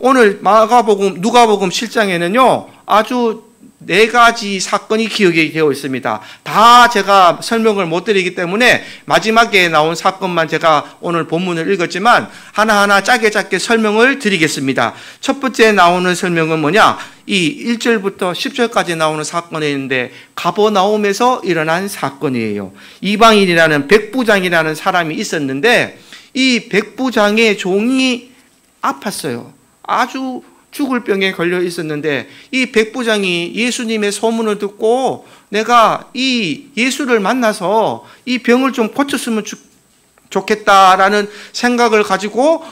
오늘 누가복음 7장에는요, 아주 4가지 사건이 기억이 되어 있습니다. 다 제가 설명을 못 드리기 때문에 마지막에 나온 사건만 제가 오늘 본문을 읽었지만 하나하나 짧게 설명을 드리겠습니다. 첫 번째 나오는 설명은 뭐냐? 이 1절부터 10절까지 나오는 사건이 있는데 가버나움에서 일어난 사건이에요. 이방인이라는 백부장이라는 사람이 있었는데 이 백부장의 종이 아팠어요. 아주 죽을 병에 걸려 있었는데 이 백부장이 예수님의 소문을 듣고 내가 이 예수를 만나서 이 병을 좀 고쳤으면 좋겠다라는 생각을 가지고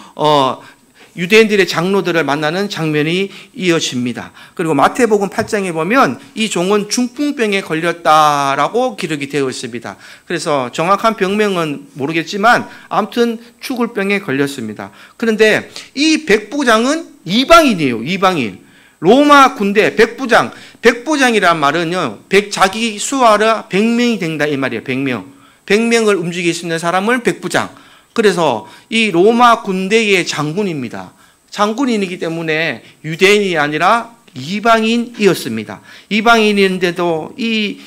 유대인들의 장로들을 만나는 장면이 이어집니다. 그리고 마태복음 8장에 보면 이 종은 중풍병에 걸렸다라고 기록이 되어 있습니다. 그래서 정확한 병명은 모르겠지만 아무튼 죽을 병에 걸렸습니다. 그런데 이 백부장은 이방인이에요. 이방인. 로마 군대 백부장. 백부장이란 말은요, 자기 수하라 100명이 된다 이 말이에요. 100명. 100명을 움직일 수 있는 사람을 백부장. 그래서 이 로마 군대의 장군입니다. 장군이기 때문에 유대인이 아니라 이방인이었습니다. 이방인인데도 이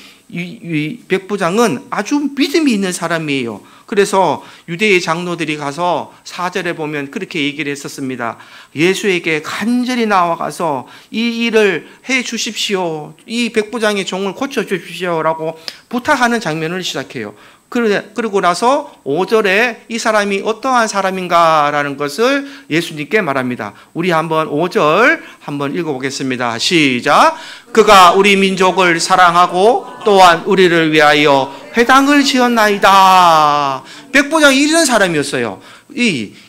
백부장은 아주 믿음이 있는 사람이에요. 그래서 유대의 장로들이 가서 4절에 보면 그렇게 얘기를 했었습니다. 예수에게 간절히 나와가서 이 일을 해 주십시오. 이 백부장의 종을 고쳐 주십시오라고 부탁하는 장면을 시작해요. 그러고 나서 5절에 이 사람이 어떠한 사람인가라는 것을 예수님께 말합니다. 우리 한번 5절 한번 읽어보겠습니다. 시작. 그가 우리 민족을 사랑하고 또한 우리를 위하여 회당을 지었나이다. 백부장이 이런 사람이었어요.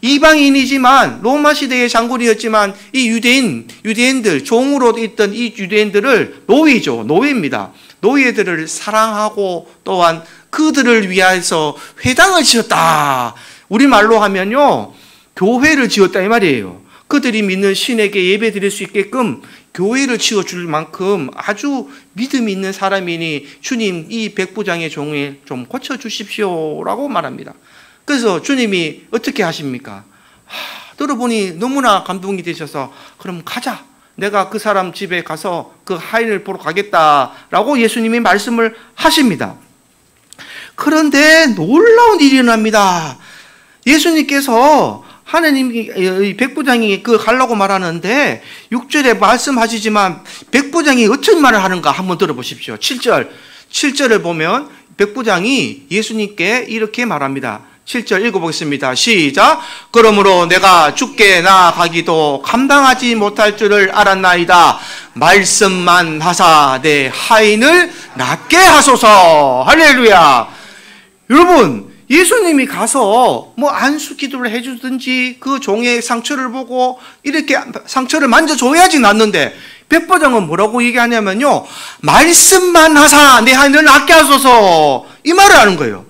이방인이지만 로마 시대의 장군이었지만 이 유대인들 종으로 있던 이 유대인들을 노예입니다. 노예들을 사랑하고 또한 그들을 위해서 회당을 지었다. 우리말로 하면요, 교회를 지었다 이 말이에요. 그들이 믿는 신에게 예배 드릴 수 있게끔 교회를 지어줄 만큼 아주 믿음이 있는 사람이니 주님 이 백부장의 종을 좀 고쳐주십시오라고 말합니다. 그래서 주님이 어떻게 하십니까? 들어보니 너무나 감동이 되셔서 그럼 가자. 내가 그 사람 집에 가서 그 하인을 보러 가겠다라고 예수님이 말씀을 하십니다. 그런데 놀라운 일이 일어납니다. 예수님께서 하나님이 백부장이 가려고 말하는데 6절에 말씀하시지만 백부장이 어떤 말을 하는가 한번 들어보십시오. 7절을 보면 백부장이 예수님께 이렇게 말합니다. 7절 읽어보겠습니다. 시작. 그러므로 내가 주께 나아가기도 감당하지 못할 줄을 알았나이다. 말씀만 하사 내 하인을 낫게 하소서. 할렐루야. 여러분, 예수님이 가서 안수 기도를 해주든지 그 종의 상처를 보고 이렇게 상처를 만져줘야지 낫는데 백부장은 뭐라고 얘기하냐면요, 말씀만 하사 내 하인을 낫게 하소서, 이 말을 하는 거예요.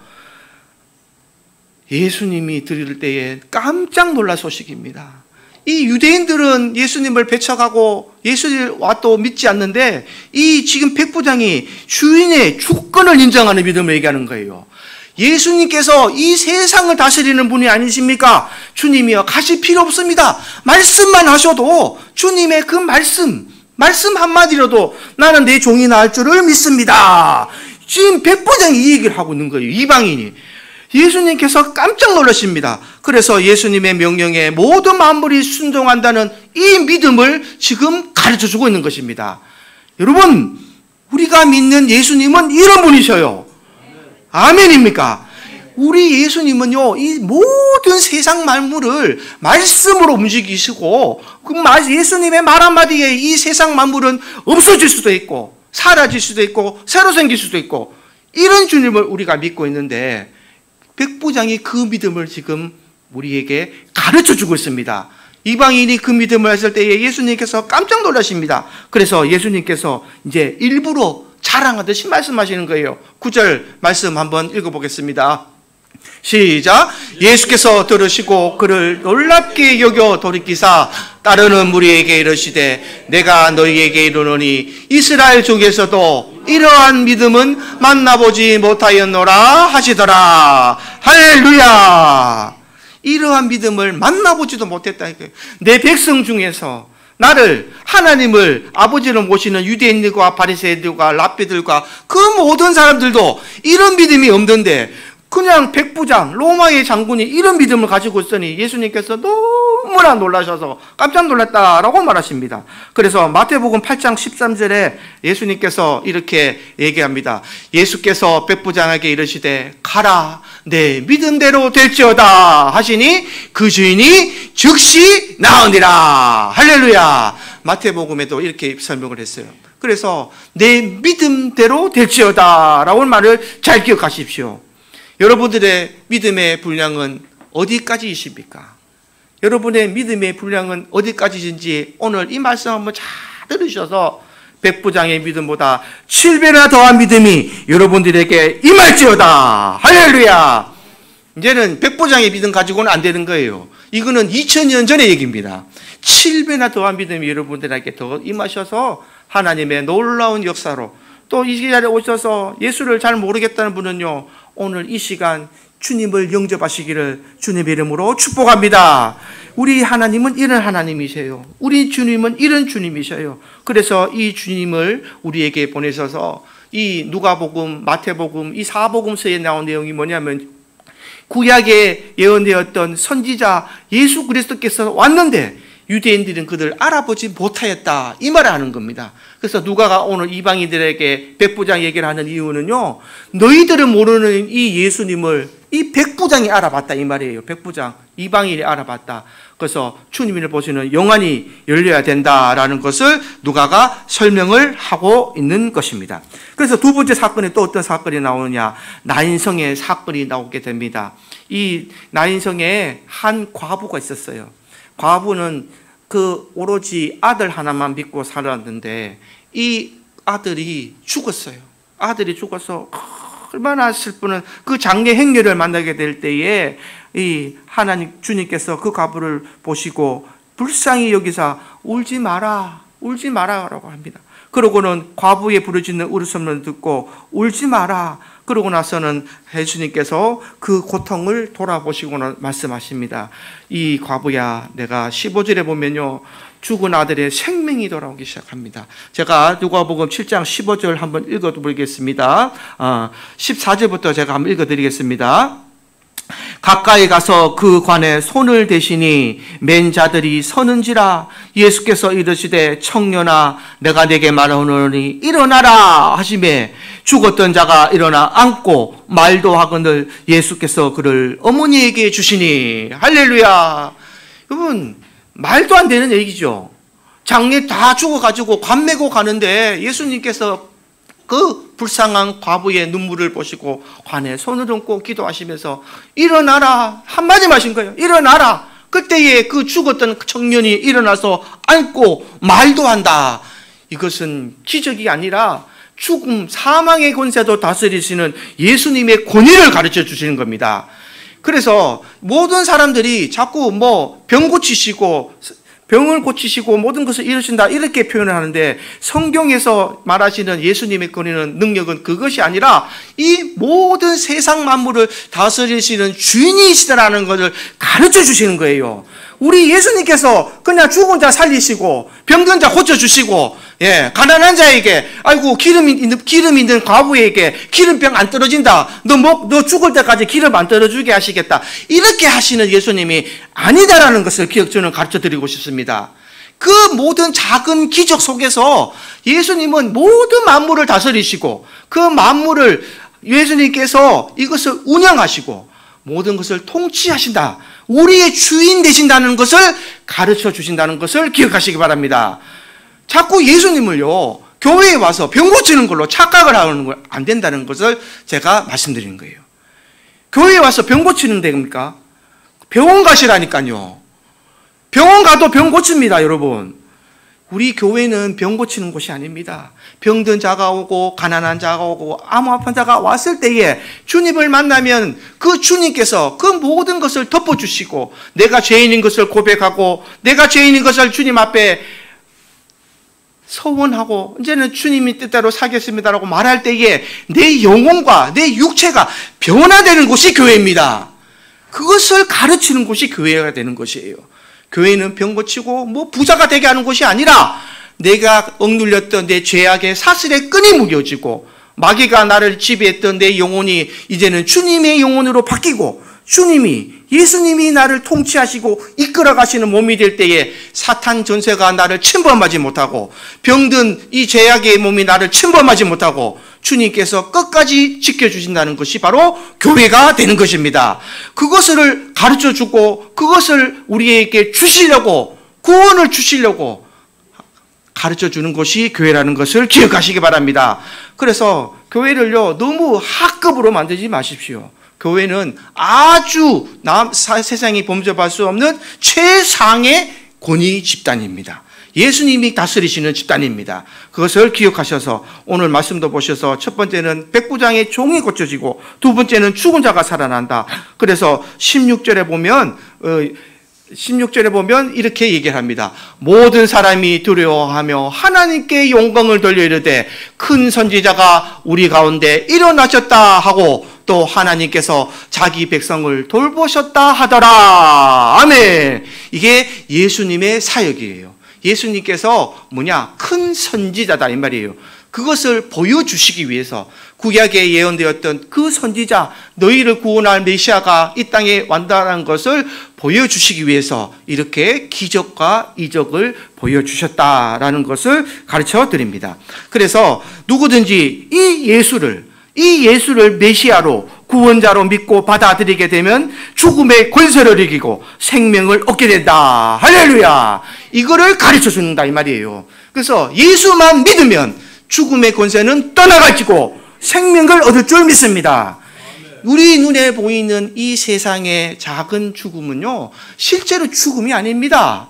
예수님이 들을 때에 깜짝 놀랄 소식입니다. 이 유대인들은 예수님을 배척하고 예수를 와도 믿지 않는데 이 지금 백부장이 주인의 주권을 인정하는 믿음을 얘기하는 거예요. 예수님께서 이 세상을 다스리는 분이 아니십니까? 주님이여 가실 필요 없습니다. 말씀만 하셔도 주님의 그 말씀 한마디로도 나는 내 종이 나을 줄을 믿습니다. 지금 백부장이 이 얘기를 하고 있는 거예요. 이방인이. 예수님께서 깜짝 놀라십니다. 그래서 예수님의 명령에 모든 만물이 순종한다는 이 믿음을 지금 가르쳐주고 있는 것입니다. 여러분, 우리가 믿는 예수님은 이런 분이셔요. 아멘입니까? 우리 예수님은요, 이 모든 세상 만물을 말씀으로 움직이시고 그 예수님의 말 한마디에 이 세상 만물은 없어질 수도 있고 사라질 수도 있고 새로 생길 수도 있고 이런 주님을 우리가 믿고 있는데 백부장이 그 믿음을 지금 우리에게 가르쳐주고 있습니다. 이방인이 그 믿음을 했을 때에 예수님께서 깜짝 놀라십니다. 그래서 예수님께서 이제 일부러 자랑하듯이 말씀하시는 거예요. 9절 말씀 한번 읽어보겠습니다. 시작. 예수께서 들으시고 그를 놀랍게 여겨 돌이키사 따르는 무리에게 이르시되 내가 너희에게 이르노니 이스라엘 중에서도 이러한 믿음은 만나보지 못하였노라 하시더라. 할렐루야. 이러한 믿음을 만나보지도 못했다. 내 백성 중에서 나를, 하나님을, 아버지를 모시는 유대인들과 바리새인들과 랍비들과 그 모든 사람들도 이런 믿음이 없는데 그냥 백부장, 로마의 장군이 이런 믿음을 가지고 있으니 예수님께서 너무나 놀라셔서 깜짝 놀랐다라고 말하십니다. 그래서 마태복음 8장 13절에 예수님께서 이렇게 얘기합니다. 예수께서 백부장에게 이르시되 가라, 내 믿음대로 될지어다 하시니 그 주인이 즉시 나으니라. 할렐루야. 마태복음에도 이렇게 설명을 했어요. 그래서 내 믿음대로 될지어다 라고 말을 잘 기억하십시오. 여러분들의 믿음의 분량은 어디까지이십니까? 여러분의 믿음의 분량은 어디까지인지 오늘 이 말씀 한번 잘 들으셔서 백부장의 믿음보다 7배나 더한 믿음이 여러분들에게 임할지어다. 할렐루야. 이제는 백부장의 믿음 가지고는 안 되는 거예요. 이거는 2000년 전의 얘기입니다. 7배나 더한 믿음이 여러분들에게 더 임하셔서 하나님의 놀라운 역사로, 또 이 자리에 오셔서 예수를 잘 모르겠다는 분은요, 오늘 이 시간 주님을 영접하시기를 주님의 이름으로 축복합니다. 우리 하나님은 이런 하나님이세요. 우리 주님은 이런 주님이셔요. 그래서 이 주님을 우리에게 보내셔서 이 누가복음, 마태복음, 이 사복음서에 나온 내용이 뭐냐면 구약에 예언되었던 선지자 예수 그리스도께서 왔는데 유대인들은 그들 알아보지 못하였다, 이 말을 하는 겁니다. 그래서 누가가 오늘 이방인들에게 백부장 얘기를 하는 이유는요, 너희들은 모르는 이 예수님을 이 백부장이 알아봤다, 이 말이에요. 백부장, 이방인이 알아봤다. 그래서 주님을 보시는 영안이 열려야 된다라는 것을 누가가 설명을 하고 있는 것입니다. 그래서 두 번째 사건에 또 어떤 사건이 나오느냐, 나인성의 사건이 나오게 됩니다. 이 나인성에 한 과부가 있었어요. 과부는 그 오로지 아들 하나만 믿고 살았는데 이 아들이 죽었어요. 아들이 죽어서 얼마나 슬프는 그 장례 행렬을 만나게 될 때에 이 하나님 주님께서 그 과부를 보시고 불쌍히 여기사 울지 마라, 울지 마라라고 합니다. 그러고는 과부의 부르짖는 울음을 듣고 울지 마라. 그러고 나서는 예수님께서 그 고통을 돌아보시고는 말씀하십니다. 이 과부야, 내가 15절에 보면요, 죽은 아들의 생명이 돌아오기 시작합니다. 제가 누가복음 7장 15절 한번 읽어드리겠습니다. 14절부터 제가 한번 읽어드리겠습니다. 가까이 가서 그 관에 손을 대시니 맨 자들이 서는지라. 예수께서 이르시되 청년아, 내가 네게 말하노니 일어나라 하시매 죽었던 자가 일어나 앉고 말도 하거늘 예수께서 그를 어머니에게 주시니. 할렐루야. 여러분, 말도 안 되는 얘기죠. 장례 다 죽어가지고 관 메고 가는데 예수님께서 그 불쌍한 과부의 눈물을 보시고 관에 손을 얹고 기도하시면서 일어나라 한마디 하신 거예요. 일어나라. 그때에 그 죽었던 청년이 일어나서 앉고 말도 한다. 이것은 기적이 아니라 죽음, 사망의 권세도 다스리시는 예수님의 권위를 가르쳐 주시는 겁니다. 그래서 모든 사람들이 자꾸 병 고치시고 병을 고치시고 모든 것을 이루신다 이렇게 표현을 하는데, 성경에서 말하시는 예수님의 권위는, 능력은 그것이 아니라 이 모든 세상 만물을 다스리시는 주인이시다라는 것을 가르쳐 주시는 거예요. 우리 예수님께서 그냥 죽은 자 살리시고 병든 자 고쳐주시고, 가난한 자에게, 아이고 기름 있는 과부에게 기름병 안 떨어진다, 너 죽을 때까지 기름 안 떨어지게 하시겠다, 이렇게 하시는 예수님이 아니다라는 것을 저는 가르쳐 드리고 싶습니다. 그 모든 작은 기적 속에서 예수님은 모든 만물을 다스리시고 그 만물을 예수님께서 이것을 운영하시고 모든 것을 통치하신다, 우리의 주인 되신다는 것을 가르쳐 주신다는 것을 기억하시기 바랍니다. 자꾸 예수님을요, 교회에 와서 병 고치는 걸로 착각을 하는 건 안 된다는 것을 제가 말씀드리는 거예요. 교회에 와서 병 고치는 데입니까? 병원 가시라니까요. 병원 가도 병 고칩니다, 여러분. 우리 교회는 병 고치는 곳이 아닙니다. 병든 자가 오고 가난한 자가 오고 암 아픈 자가 왔을 때에 주님을 만나면 그 주님께서 그 모든 것을 덮어주시고, 내가 죄인인 것을 고백하고 내가 죄인인 것을 주님 앞에 서원하고 이제는 주님이 뜻대로 살겠습니다라고 말할 때에 내 영혼과 내 육체가 변화되는 곳이 교회입니다. 그것을 가르치는 곳이 교회가 되는 것이에요. 교회는 병 고치고 뭐 부자가 되게 하는 곳이 아니라 내가 억눌렸던 내 죄악의 사슬의 끈이 무뎌지고 마귀가 나를 지배했던 내 영혼이 이제는 주님의 영혼으로 바뀌고 예수님이 나를 통치하시고 이끌어 가시는 몸이 될 때에 사탄 전세가 나를 침범하지 못하고 병든 이 죄악의 몸이 나를 침범하지 못하고 주님께서 끝까지 지켜주신다는 것이 바로 교회가 되는 것입니다. 그것을 가르쳐주고 그것을 우리에게 주시려고, 구원을 주시려고 가르쳐주는 것이 교회라는 것을 기억하시기 바랍니다. 그래서 교회를요, 너무 하급으로 만들지 마십시오. 교회는 아주 세상이 범접할 수 없는 최상의 권위 집단입니다. 예수님이 다스리시는 집단입니다. 그것을 기억하셔서 오늘 말씀도 보셔서 첫 번째는 백부장의 종이 고쳐지고 두 번째는 죽은 자가 살아난다. 그래서 16절에 보면 이렇게 얘기를 합니다. 모든 사람이 두려워하며 하나님께 영광을 돌려 이르되 큰 선지자가 우리 가운데 일어나셨다 하고 또 하나님께서 자기 백성을 돌보셨다 하더라. 아멘. 이게 예수님의 사역이에요. 예수님께서 큰 선지자다 이 말이에요. 그것을 보여주시기 위해서 구약에 예언되었던 그 선지자, 너희를 구원할 메시아가 이 땅에 완다는 것을 보여주시기 위해서 이렇게 기적과 이적을 보여주셨다라는 것을 가르쳐 드립니다. 그래서 누구든지 이 예수를 메시아로 구원자로 믿고 받아들이게 되면 죽음의 권세를 이기고 생명을 얻게 된다. 할렐루야. 이거를 가르쳐 준다 이 말이에요. 그래서 예수만 믿으면 죽음의 권세는 떠나가지고 생명을 얻을 줄 믿습니다. 우리 눈에 보이는 이 세상의 작은 죽음은요, 실제로 죽음이 아닙니다.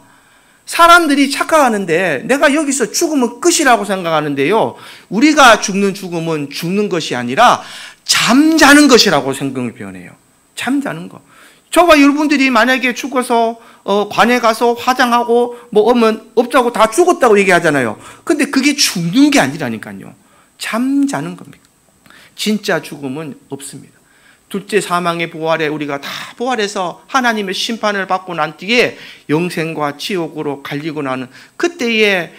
사람들이 착각하는데 내가 여기서 죽으면 끝이라고 생각하는데요, 우리가 죽는 죽음은 죽는 것이 아니라 잠자는 것이라고 성경을 표현해요. 잠자는 것. 저와 여러분들이 만약에 죽어서 관에 가서 화장하고 오면 없자고 다 죽었다고 얘기하잖아요. 근데 그게 죽는 게 아니라니까요. 잠자는 겁니다. 진짜 죽음은 없습니다. 둘째 사망의 부활에 우리가 다 부활해서 하나님의 심판을 받고 난 뒤에 영생과 지옥으로 갈리고 나는 그때에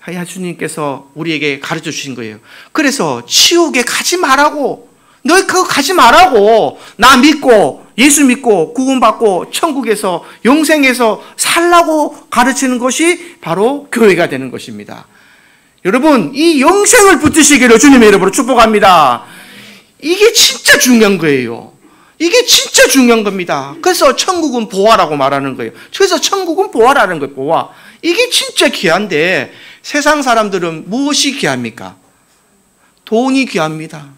예수님께서 우리에게 가르쳐 주신 거예요. 그래서 지옥에 가지 말라고, 너희 그거 가지 말라고, 나 믿고 예수 믿고 구원받고 천국에서 영생에서 살라고 가르치는 것이 바로 교회가 되는 것입니다. 여러분, 이 영생을 붙드시기를 주님의 이름으로 축복합니다. 이게 진짜 중요한 거예요. 이게 진짜 중요한 겁니다. 그래서 천국은 보화라고 말하는 거예요. 그래서 천국은 보화라는 거예요. 보화. 이게 진짜 귀한데 세상 사람들은 무엇이 귀합니까? 돈이 귀합니다.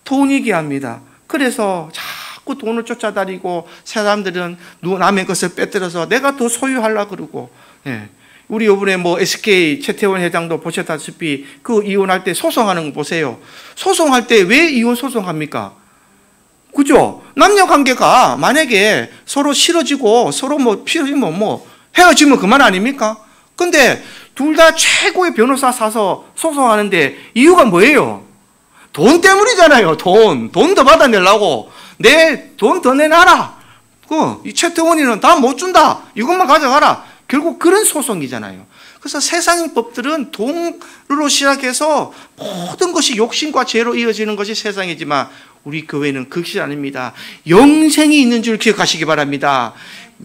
돈이 귀합니다. 그래서 자꾸 돈을 쫓아다니고 사람들은 남의 것을 빼들어서 내가 더 소유하려고 그러고, 우리 이번에 SK 최태원 회장도 보셨다시피 그 이혼할 때 소송하는 거 보세요. 소송할 때 왜 이혼 소송합니까? 그죠? 남녀 관계가 만약에 서로 싫어지고 서로 필요지면 헤어지면 그만 아닙니까? 근데 둘 다 최고의 변호사 사서 소송하는데 이유가 뭐예요? 돈 때문이잖아요. 돈 더 받아내려고. 내 돈 더 내놔라. 이 최태원이는 다 못 준다. 이것만 가져가라. 결국 그런 소송이잖아요. 그래서 세상의 법들은 돈으로 시작해서 모든 것이 욕심과 죄로 이어지는 것이 세상이지만 우리 교회는 그것이 아닙니다. 영생이 있는 줄 기억하시기 바랍니다.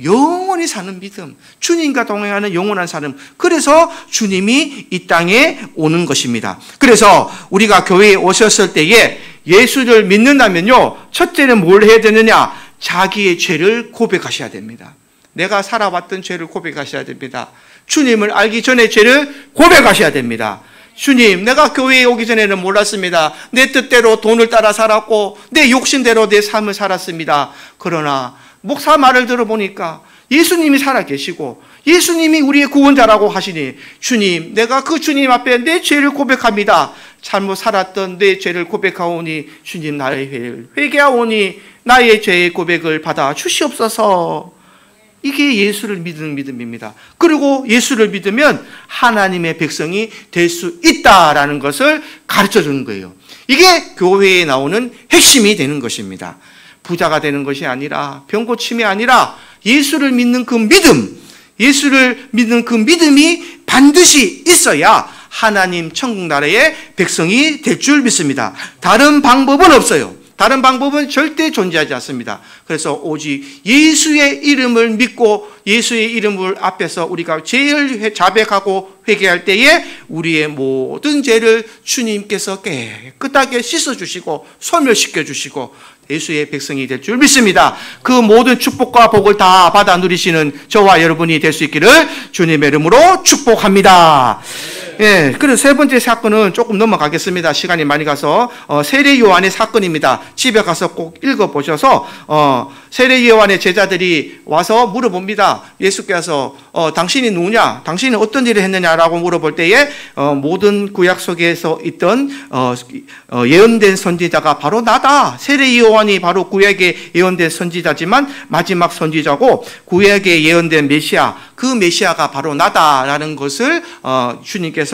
영원히 사는 믿음, 주님과 동행하는 영원한 삶. 그래서 주님이 이 땅에 오는 것입니다. 그래서 우리가 교회에 오셨을 때에 예수를 믿는다면요, 첫째는 뭘 해야 되느냐? 자기의 죄를 고백하셔야 됩니다. 내가 살아왔던 죄를 고백하셔야 됩니다. 주님을 알기 전에 죄를 고백하셔야 됩니다. 주님, 내가 교회에 오기 전에는 몰랐습니다. 내 뜻대로 돈을 따라 살았고 내 욕심대로 내 삶을 살았습니다. 그러나 목사 말을 들어보니까 예수님이 살아계시고 예수님이 우리의 구원자라고 하시니, 주님, 내가 그 주님 앞에 내 죄를 고백합니다. 잘못 살았던 내 죄를 고백하오니 주님, 나의 죄를 회개하오니 나의 죄의 고백을 받아 주시옵소서. 이게 예수를 믿는 믿음입니다. 그리고 예수를 믿으면 하나님의 백성이 될 수 있다라는 것을 가르쳐 주는 거예요. 이게 교회에 나오는 핵심이 되는 것입니다. 부자가 되는 것이 아니라, 병 고침이 아니라 예수를 믿는 그 믿음, 예수를 믿는 그 믿음이 반드시 있어야 하나님 천국 나라의 백성이 될 줄 믿습니다. 다른 방법은 없어요. 다른 방법은 절대 존재하지 않습니다. 그래서 오직 예수의 이름을 믿고 예수의 이름을 앞에서 우리가 제일 자백하고 회개할 때에 우리의 모든 죄를 주님께서 깨끗하게 씻어주시고 소멸시켜주시고 예수의 백성이 될 줄 믿습니다. 그 모든 축복과 복을 다 받아 누리시는 저와 여러분이 될 수 있기를 주님의 이름으로 축복합니다. 예, 그래서 세 번째 사건은 조금 넘어가겠습니다. 시간이 많이 가서 세례 요한의 사건입니다. 집에 가서 꼭 읽어보셔서 세례 요한의 제자들이 와서 물어봅니다. 예수께서 당신이 누구냐? 당신은 어떤 일을 했느냐라고 물어볼 때에 모든 구약 속에서 있던 예언된 선지자가 바로 나다. 세례 요한이 바로 구약에 예언된 선지자지만 마지막 선지자고 구약에 예언된 메시아, 그 메시아가 바로 나다라는 것을 주님께서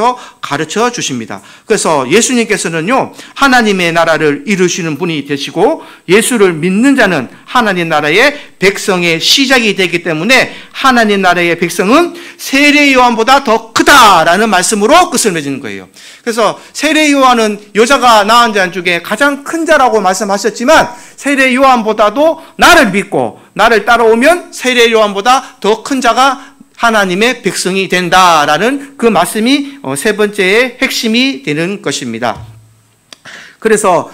가르쳐 주십니다. 그래서 예수님께서는요, 하나님의 나라를 이루시는 분이 되시고 예수를 믿는 자는 하나님 나라의 백성의 시작이 되기 때문에 하나님 나라의 백성은 세례 요한보다 더 크다라는 말씀으로 끝을 맺는 거예요. 그래서 세례 요한은 여자가 낳은 자 중에 가장 큰 자라고 말씀하셨지만 세례 요한보다도 나를 믿고 나를 따라오면 세례 요한보다 더 큰 자가 하나님의 백성이 된다라는 그 말씀이 세 번째의 핵심이 되는 것입니다. 그래서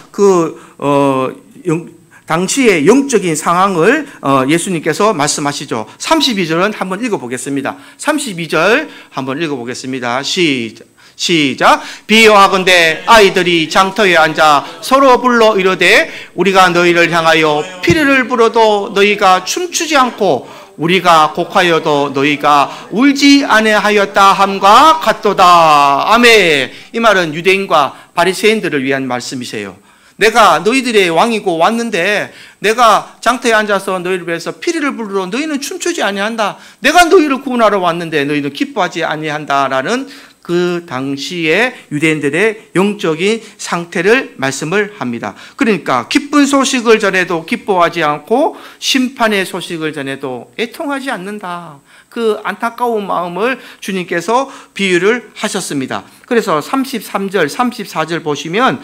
당시의 영적인 상황을 예수님께서 말씀하시죠. 32절은 한번 읽어보겠습니다. 32절 한번 읽어보겠습니다. 시작. 비유하건대 아이들이 장터에 앉아 서로 불러 이르되 우리가 너희를 향하여 피리를 불어도 너희가 춤추지 않고 우리가 곡하여도 너희가 울지 아니하였다 함과 같도다. 아멘. 이 말은 유대인과 바리새인들을 위한 말씀이세요. 내가 너희들의 왕이고 왔는데 내가 장터에 앉아서 너희를 위해서 피리를 부르러 너희는 춤추지 아니한다. 내가 너희를 구원하러 왔는데 너희는 기뻐하지 아니한다라는 그 당시의 유대인들의 영적인 상태를 말씀을 합니다. 그러니까 기쁜 소식을 전해도 기뻐하지 않고 심판의 소식을 전해도 애통하지 않는다. 그 안타까운 마음을 주님께서 비유를 하셨습니다. 그래서 33절, 34절 보시면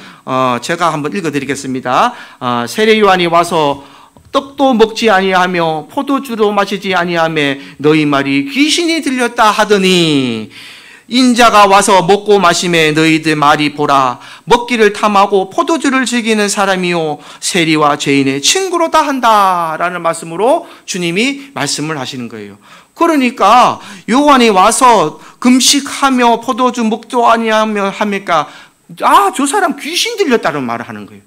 제가 한번 읽어드리겠습니다. 세례 요한이 와서 떡도 먹지 아니하며 포도주도 마시지 아니하며 너희 말이 귀신이 들렸다 하더니 인자가 와서 먹고 마시매 너희들 말이 보라 먹기를 탐하고 포도주를 즐기는 사람이요 세리와 죄인의 친구로다 한다라는 말씀으로 주님이 말씀을 하시는 거예요. 그러니까 요한이 와서 금식하며 포도주 먹도 아니하며 하니까 저 사람 귀신 들렸다는 말을 하는 거예요.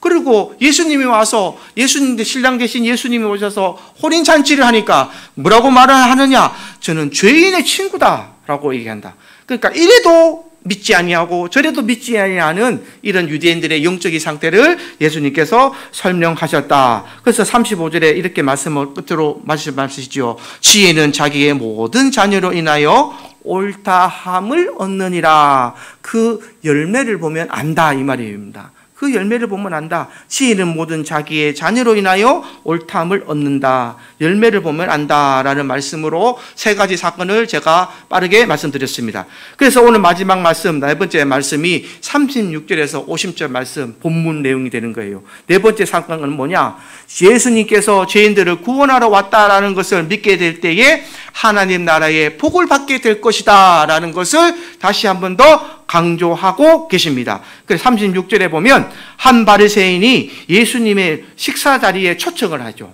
그리고 예수님이 와서 예수님 신랑 되신 예수님이 오셔서 혼인잔치를 하니까 뭐라고 말을 하느냐? 저는 죄인의 친구다라고 얘기한다. 그러니까 이래도 믿지 아니하고 저래도 믿지 아니하는 이런 유대인들의 영적인 상태를 예수님께서 설명하셨다. 그래서 35절에 이렇게 말씀을 끝으로 말씀하시죠. 지혜는 자기의 모든 자녀로 인하여 옳다함을 얻느니라. 그 열매를 보면 안다 이 말입니다. 그 열매를 보면 안다. 지혜는 모든 자기의 자녀로 인하여 옳다함을 얻는다. 열매를 보면 안다라는 말씀으로 세 가지 사건을 제가 빠르게 말씀드렸습니다. 그래서 오늘 마지막 말씀, 네 번째 말씀이 36절에서 50절 말씀 본문 내용이 되는 거예요. 네 번째 사건은 뭐냐? 예수님께서 죄인들을 구원하러 왔다라는 것을 믿게 될 때에 하나님 나라의 복을 받게 될 것이다 라는 것을 다시 한 번 더 강조하고 계십니다. 그래서 36절에 보면 한 바리새인이 예수님의 식사 자리에 초청을 하죠.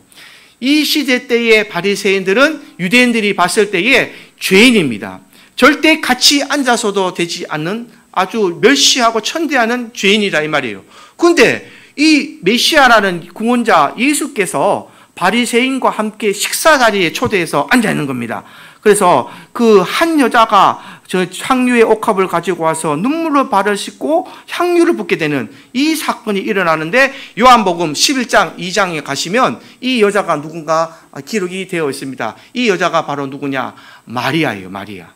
이 시대 때의 바리새인들은 유대인들이 봤을 때에 죄인입니다. 절대 같이 앉아서도 되지 않는 아주 멸시하고 천대하는 죄인이라 이 말이에요. 그런데 이 메시아라는 구원자 예수께서 바리새인과 함께 식사 자리에 초대해서 앉아 있는 겁니다. 그래서 그 한 여자가 저 향유의 옥합을 가지고 와서 눈물로 발을 씻고 향유를 붓게 되는 이 사건이 일어나는데 요한복음 11장 2장에 가시면 이 여자가 누군가 기록이 되어 있습니다. 이 여자가 바로 누구냐? 마리아예요. 마리아.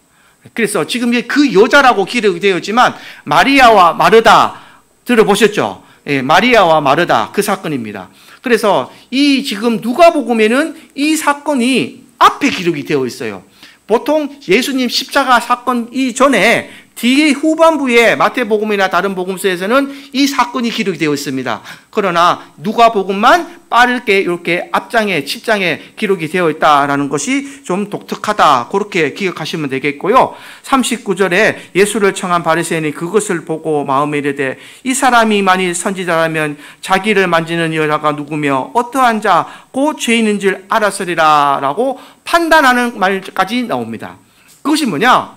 그래서 지금 그 여자라고 기록이 되어 있지만 마리아와 마르다 들어보셨죠? 예, 마리아와 마르다 그 사건입니다. 그래서 이 지금 누가복음에는 이 사건이 앞에 기록이 되어 있어요. 보통 예수님 십자가 사건 이전에 뒤에 후반부에 마태복음이나 다른 복음서에서는 이 사건이 기록이 되어 있습니다. 그러나 누가복음만 빠르게 이렇게 앞장에 10장에 기록이 되어 있다라는 것이 좀 독특하다. 그렇게 기억하시면 되겠고요. 39절에 예수를 청한 바리새인이 그것을 보고 마음에 이르되 이 사람이 만일 선지자라면 자기를 만지는 여자가 누구며 어떠한 자 곧 죄인인 줄 알았으리라 라고 판단하는 말까지 나옵니다. 그것이 뭐냐?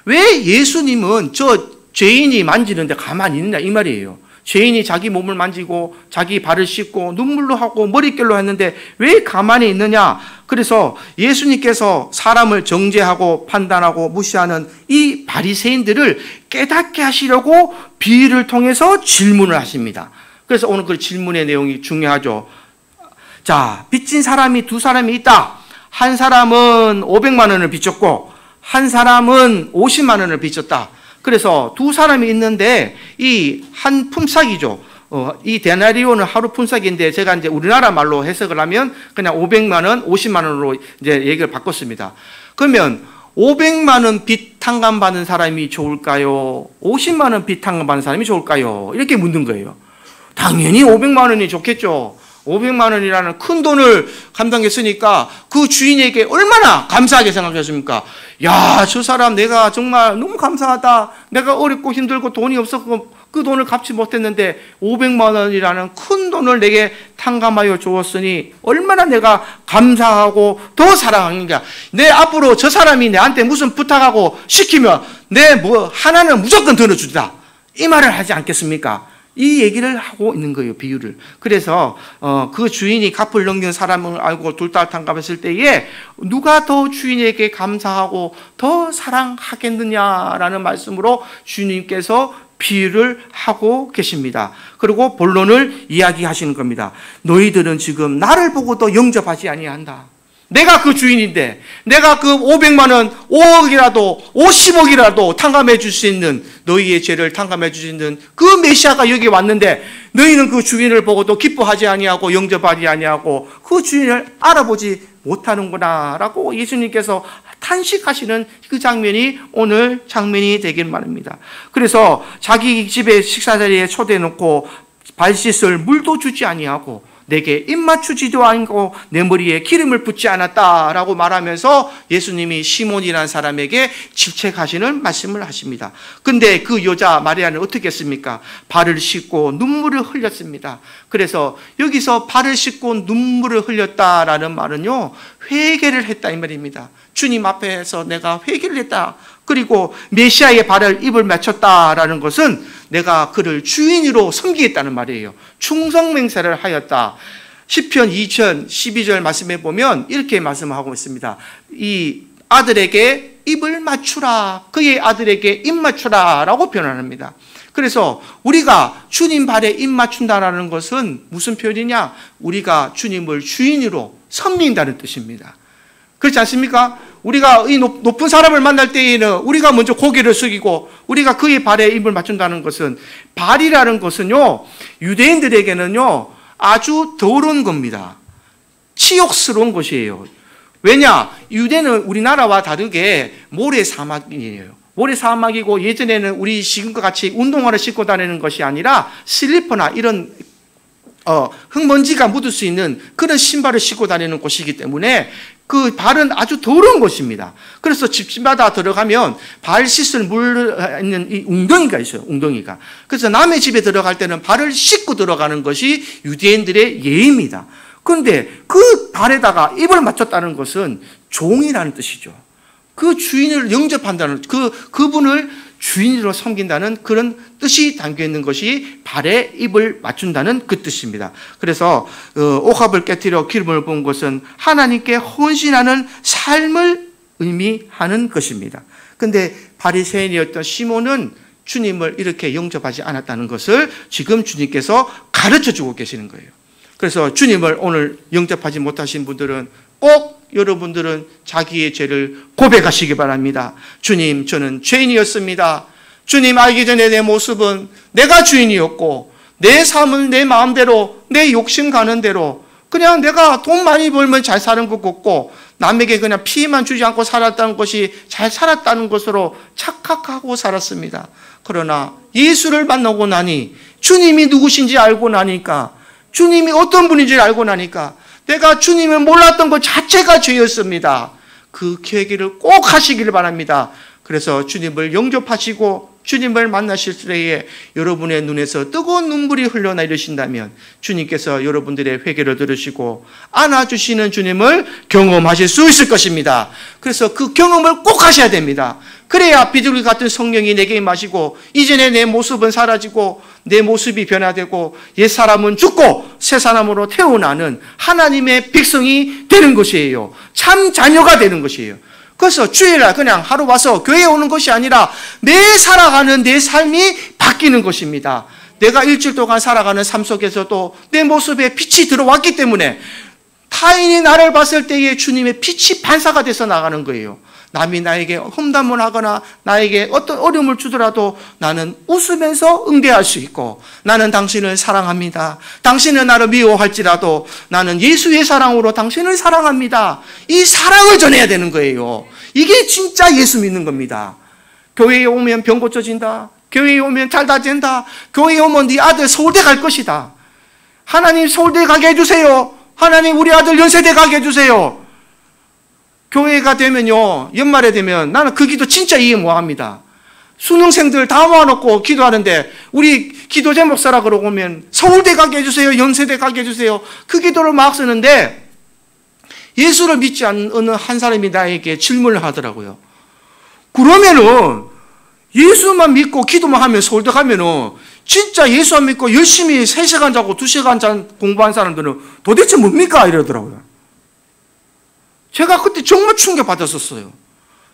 왜 예수님은 저 죄인이 만지는데 가만히 있느냐 이 말이에요. 죄인이 자기 몸을 만지고 자기 발을 씻고 눈물로 하고 머릿결로 했는데 왜 가만히 있느냐? 그래서 예수님께서 사람을 정죄하고 판단하고 무시하는 이 바리새인들을 깨닫게 하시려고 비유를 통해서 질문을 하십니다. 그래서 오늘 그 질문의 내용이 중요하죠. 자, 빚진 사람이 두 사람이 있다. 한 사람은 500만 원을 빚졌고 한 사람은 50만 원을 빚졌다. 그래서 두 사람이 있는데 이 한 품삯이죠. 이 데나리온은 하루 품삯인데 제가 이제 우리나라 말로 해석을 하면 그냥 500만 원, 50만 원으로 이제 얘기를 바꿨습니다. 그러면 500만 원 빚 탕감 받는 사람이 좋을까요? 50만 원 빚 탕감 받는 사람이 좋을까요? 이렇게 묻는 거예요. 당연히 500만 원이 좋겠죠. 500만 원이라는 큰 돈을 감당했으니까 그 주인에게 얼마나 감사하게 생각하셨습니까? 야, 저 사람 내가 정말 너무 감사하다. 내가 어렵고 힘들고 돈이 없었고 그 돈을 갚지 못했는데 500만 원이라는 큰 돈을 내게 탕감하여 주었으니 얼마나 내가 감사하고 더 사랑하는가. 내 앞으로 저 사람이 내한테 무슨 부탁하고 시키면 내 뭐 하나는 무조건 들어주자. 이 말을 하지 않겠습니까? 이 얘기를 하고 있는 거예요, 비유를. 그래서 그 주인이 갚을 넘긴 사람을 알고 둘 다 탕감했을 때에 누가 더 주인에게 감사하고 더 사랑하겠느냐라는 말씀으로 주님께서 비유를 하고 계십니다. 그리고 본론을 이야기하시는 겁니다. 너희들은 지금 나를 보고도 영접하지 아니한다. 내가 그 주인인데 내가 그 500만 원, 5억이라도 50억이라도 탕감해 줄 수 있는 너희의 죄를 탕감해 줄 수 있는 그 메시아가 여기 왔는데 너희는 그 주인을 보고도 기뻐하지 아니하고 영접하지 아니하고 그 주인을 알아보지 못하는구나 라고 예수님께서 탄식하시는 그 장면이 오늘 장면이 되길 바랍니다. 그래서 자기 집에 식사 자리에 초대해 놓고 발 씻을 물도 주지 아니하고 내게 입 맞추지도 않고 내 머리에 기름을 붓지 않았다라고 말하면서 예수님이 시몬이라는 사람에게 질책하시는 말씀을 하십니다. 근데 그 여자 마리아는 어떻게 했습니까? 발을 씻고 눈물을 흘렸습니다. 그래서 여기서 발을 씻고 눈물을 흘렸다라는 말은요, 회개를 했다 이 말입니다. 주님 앞에서 내가 회개를 했다. 그리고 메시아의 발을 입을 맞췄다라는 것은 내가 그를 주인으로 섬기겠다는 말이에요. 충성맹세를 하였다. 시편 2012절 말씀해 보면 이렇게 말씀하고 있습니다. 이 아들에게 입을 맞추라. 그의 아들에게 입 맞추라 라고 표현합니다. 그래서 우리가 주님 발에 입 맞춘다라는 것은 무슨 표현이냐? 우리가 주님을 주인으로 섬긴다는 뜻입니다. 그렇지 않습니까? 우리가 이 높은 사람을 만날 때에는 우리가 먼저 고개를 숙이고 우리가 그의 발에 입을 맞춘다는 것은, 발이라는 것은요, 유대인들에게는요 아주 더러운 겁니다. 치욕스러운 것이에요. 왜냐? 유대는 우리나라와 다르게 모래사막이에요. 모래사막이고 예전에는 우리 지금과 같이 운동화를 신고 다니는 것이 아니라 슬리퍼나 이런 흙먼지가 묻을 수 있는 그런 신발을 신고 다니는 곳이기 때문에 그 발은 아주 더러운 곳입니다. 그래서 집마다 들어가면 발 씻을 물 있는 이 웅덩이가 있어요. 웅덩이가. 그래서 남의 집에 들어갈 때는 발을 씻고 들어가는 것이 유대인들의 예입니다. 그런데 그 발에다가 입을 맞췄다는 것은 종이라는 뜻이죠. 그 주인을 영접한다는, 그분을 주인으로 섬긴다는 그런 뜻이 담겨 있는 것이 발에 입을 맞춘다는 그 뜻입니다. 그래서 옥합을 깨뜨려 기름을 부은 것은 하나님께 헌신하는 삶을 의미하는 것입니다. 그런데 바리새인이었던 시몬은 주님을 이렇게 영접하지 않았다는 것을 지금 주님께서 가르쳐주고 계시는 거예요. 그래서 주님을 오늘 영접하지 못하신 분들은 꼭 여러분들은 자기의 죄를 고백하시기 바랍니다. 주님, 저는 죄인이었습니다. 주님, 알기 전에 내 모습은 내가 주인이었고 내 삶은 내 마음대로, 내 욕심 가는 대로, 그냥 내가 돈 많이 벌면 잘 사는 것 같고 남에게 그냥 피해만 주지 않고 살았다는 것이 잘 살았다는 것으로 착각하고 살았습니다. 그러나 예수를 만나고 나니, 주님이 누구신지 알고 나니까, 주님이 어떤 분인지 알고 나니까 내가 주님을 몰랐던 것 자체가 죄였습니다. 그 계기를 꼭 하시기를 바랍니다. 그래서 주님을 영접하시고 주님을 만나실 때에 여러분의 눈에서 뜨거운 눈물이 흘러내리신다면 주님께서 여러분들의 회개를 들으시고 안아주시는 주님을 경험하실 수 있을 것입니다. 그래서 그 경험을 꼭 하셔야 됩니다. 그래야 비둘기 같은 성령이 내게 임하시고 이전에 내 모습은 사라지고 내 모습이 변화되고 옛사람은 죽고 새사람으로 태어나는 하나님의 백성이 되는 것이에요. 참 자녀가 되는 것이에요. 그래서 주일날 그냥 하루 와서 교회에 오는 것이 아니라 매 살아가는 내 삶이 바뀌는 것입니다. 내가 일주일 동안 살아가는 삶 속에서도 내 모습에 빛이 들어왔기 때문에 타인이 나를 봤을 때에 주님의 빛이 반사가 돼서 나가는 거예요. 남이 나에게 험담을 하거나 나에게 어떤 어려움을 주더라도 나는 웃으면서 응대할 수 있고, 나는 당신을 사랑합니다. 당신은 나를 미워할지라도 나는 예수의 사랑으로 당신을 사랑합니다. 이 사랑을 전해야 되는 거예요. 이게 진짜 예수 믿는 겁니다. 교회에 오면 병 고쳐진다. 교회에 오면 잘 다진다. 교회에 오면 네 아들 서울대 갈 것이다. 하나님 서울대 가게 해주세요. 하나님 우리 아들 연세대 가게 해주세요. 교회가 되면요, 연말에 되면 나는 그 기도 진짜 이해 못합니다. 수능생들 다 모아놓고 기도하는데 우리 기도제 목사라 그러고 오면 서울대 가게 해주세요, 연세대 가게 해주세요. 그 기도를 막 쓰는데 예수를 믿지 않는 한 사람이 나에게 질문을 하더라고요. 그러면은 예수만 믿고 기도만 하면 서울대 가면은 진짜 예수 안 믿고 열심히 3시간 자고 2시간 공부한 사람들은 도대체 뭡니까? 이러더라고요. 제가 그때 정말 충격받았었어요.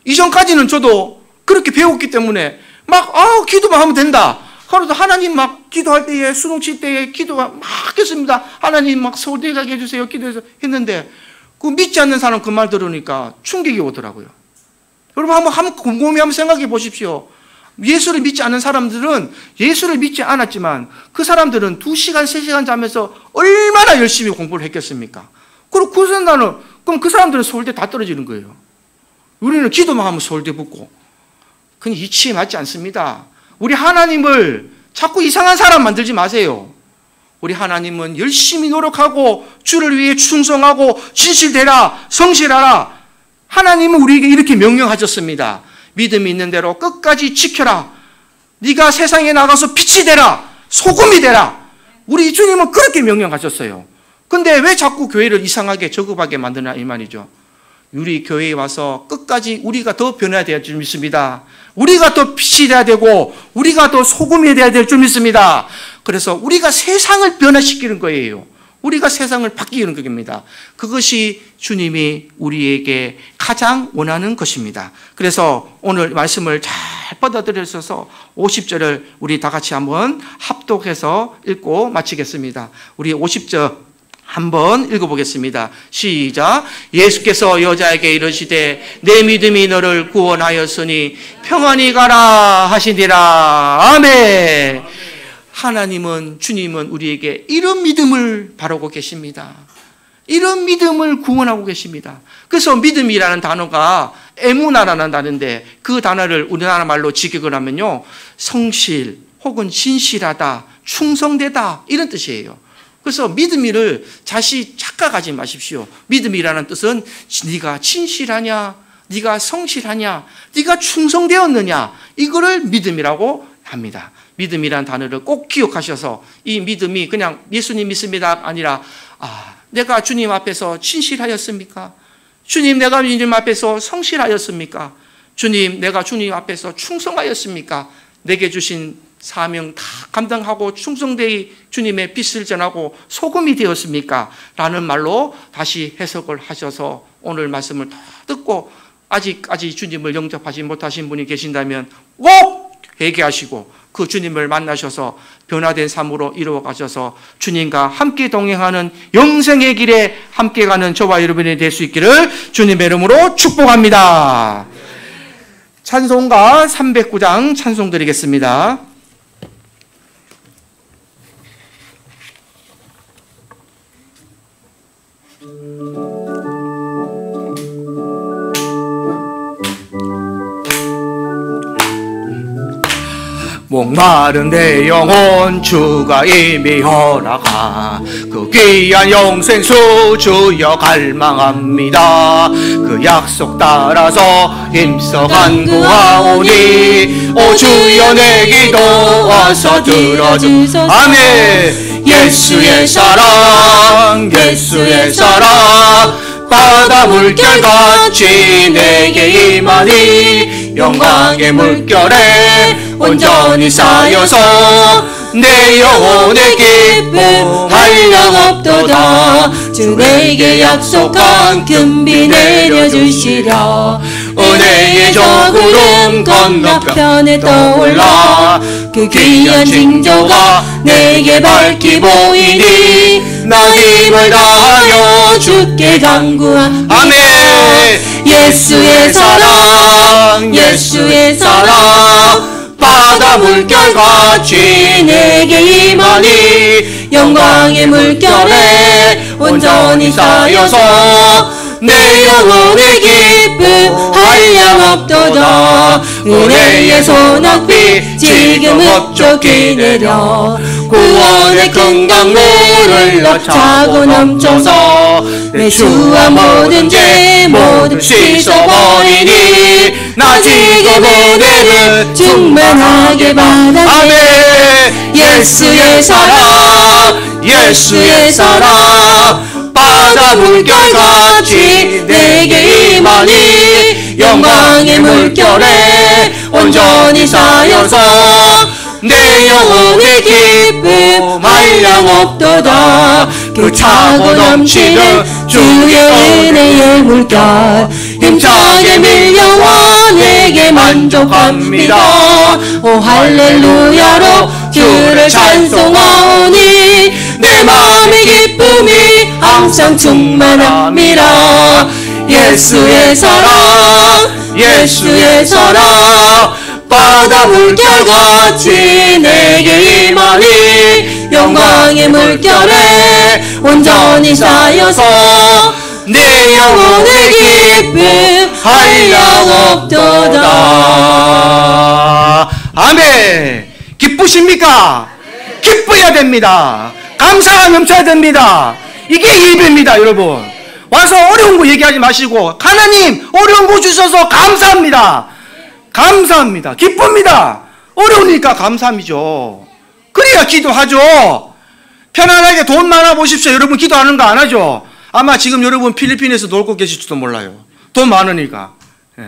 이전까지는 저도 그렇게 배웠기 때문에 막 기도만 하면 된다. 그래도 하나님 막 기도할 때에 수능 칠 때에 기도가 막 했습니다. 하나님 막 서울대 가게 해주세요. 기도해서 했는데 그 믿지 않는 사람 그 말 들으니까 충격이 오더라고요. 여러분 한번 곰곰이 한번 생각해 보십시오. 예수를 믿지 않는 사람들은 예수를 믿지 않았지만 그 사람들은 2시간, 3시간 자면서 얼마나 열심히 공부를 했겠습니까? 그럼 그 사람들은 서울대 다 떨어지는 거예요. 우리는 기도만 하면 서울대 붙고. 그건 이치에 맞지 않습니다. 우리 하나님을 자꾸 이상한 사람 만들지 마세요. 우리 하나님은 열심히 노력하고 주를 위해 충성하고 진실되라, 성실하라. 하나님은 우리에게 이렇게 명령하셨습니다. 믿음이 있는 대로 끝까지 지켜라. 네가 세상에 나가서 빛이 되라, 소금이 되라. 우리 주님은 그렇게 명령하셨어요. 근데 왜 자꾸 교회를 이상하게 저급하게 만드나 이 말이죠. 우리 교회에 와서 끝까지 우리가 더 변해야 될 줄 믿습니다. 우리가 더 빛이 돼야 되고 우리가 더 소금이 돼야 될 줄 믿습니다. 그래서 우리가 세상을 변화시키는 거예요. 우리가 세상을 바뀌는 겁니다. 그것이 주님이 우리에게 가장 원하는 것입니다. 그래서 오늘 말씀을 잘 받아들여서 50절을 우리 다 같이 한번 합독해서 읽고 마치겠습니다. 우리 50절 한번 읽어보겠습니다. 시작. 예수께서 여자에게 이르시되 내 믿음이 너를 구원하였으니 평안히 가라 하시니라. 아멘. 하나님은, 주님은 우리에게 이런 믿음을 바라고 계십니다. 이런 믿음을 구원하고 계십니다. 그래서 믿음이라는 단어가 에무나라는 단어인데 그 단어를 우리나라 말로 직역을 하면요, 성실 혹은 진실하다, 충성되다 이런 뜻이에요. 그래서 믿음이를 다시 착각하지 마십시오. 믿음이라는 뜻은 네가 진실하냐, 네가 성실하냐, 네가 충성되었느냐, 이거를 믿음이라고 합니다. 믿음이라는 단어를 꼭 기억하셔서 이 믿음이 그냥 예수님 믿습니다 아니라 내가 주님 앞에서 진실하였습니까? 주님, 내가 주님 앞에서 성실하였습니까? 주님, 내가 주님 앞에서 충성하였습니까? 내게 주신 사명 다 감당하고 충성되이 주님의 빛을 전하고 소금이 되었습니까? 라는 말로 다시 해석을 하셔서 오늘 말씀을 다 듣고 아직까지 주님을 영접하지 못하신 분이 계신다면 꼭 회개하시고 그 주님을 만나셔서 변화된 삶으로 이루어 가셔서 주님과 함께 동행하는 영생의 길에 함께 가는 저와 여러분이 될 수 있기를 주님의 이름으로 축복합니다. 찬송가 309장 찬송 드리겠습니다. 목마른 내 영혼 주가 이미 허락한 그 귀한 영생수 주여 갈망합니다. 그 약속 따라서 힘써 간구하오니 오 주여 내 기도 와서 들어주소서. 아멘. 예수의 사랑 예수의 사랑 바다 물결같이 내게 임하니 영광의 물결에 온전히 쌓여서 내 영혼의 기쁨 한량없도다. 주 내게 약속한 금비 내려주시려. 은혜의 저 구름 건너편에 떠올라 그 귀한 징조가 내게 밝히 보이니 나 힘을 다하여 주께 간구한. 아멘. 예수의 사랑 예수의 사랑 바다 물결같이 내게 임하니 영광의 물결에 온전히 쌓여서 내 영혼의 기쁨 한량없도다. 은혜의 소낙비 지금 흡족히 내려 구원의 큰 강물을 차고 넘쳐서 내 주와 모든 죄 모두 씻어버리니 나 지금 은혜를 충만하게 받았네. 아멘. 예수의 사랑 예수의 사랑 바다 물결같이 내게 임하니 영광의 물결에 온전히 쌓여서 내 영혼의 기쁨 한량없도다. 그 차고 넘치는 주의 은혜의 물결 힘차게 밀려와 내게 만족합니다. 오 할렐루야로 주를 찬송하오니 내 마음의 기쁨이 항상 충만합니다. 예수의 사랑 예수의 사랑 바다 물결같이 내게 임하니 영광의 물결에 온전히 쌓여서 내 영혼의 기쁨 한량없도다. 아멘. 기쁘십니까? 기뻐야 됩니다. 감사가 넘쳐야 됩니다. 이게 예배입니다. 여러분 와서 어려운 거 얘기하지 마시고 하나님 어려운 거 주셔서 감사합니다. 감사합니다. 기쁩니다. 어려우니까 감사함이죠. 그래야 기도하죠. 편안하게 돈 많아 보십시오. 여러분 기도하는 거 안 하죠. 아마 지금 여러분 필리핀에서 놀고 계실지도 몰라요. 돈 많으니까. 예.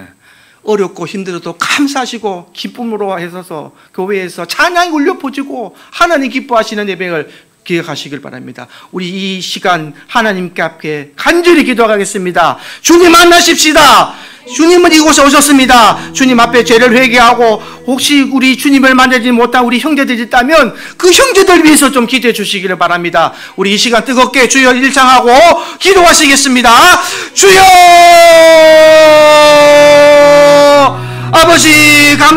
어렵고 힘들어도 감사하시고 기쁨으로 해서 교회에서 찬양이 울려 퍼지고 하나님 기뻐하시는 예배를 기억하시길 바랍니다. 우리 이 시간 하나님께 앞에 간절히 기도하겠습니다. 주님 만나십시다. 주님은 이곳에 오셨습니다. 주님 앞에 죄를 회개하고 혹시 우리 주님을 만나지 못한 우리 형제들이 있다면 그 형제들 위해서 좀 기도해 주시기를 바랍니다. 우리 이 시간 뜨겁게 주여 일창하고 기도하시겠습니다. 주여 아버지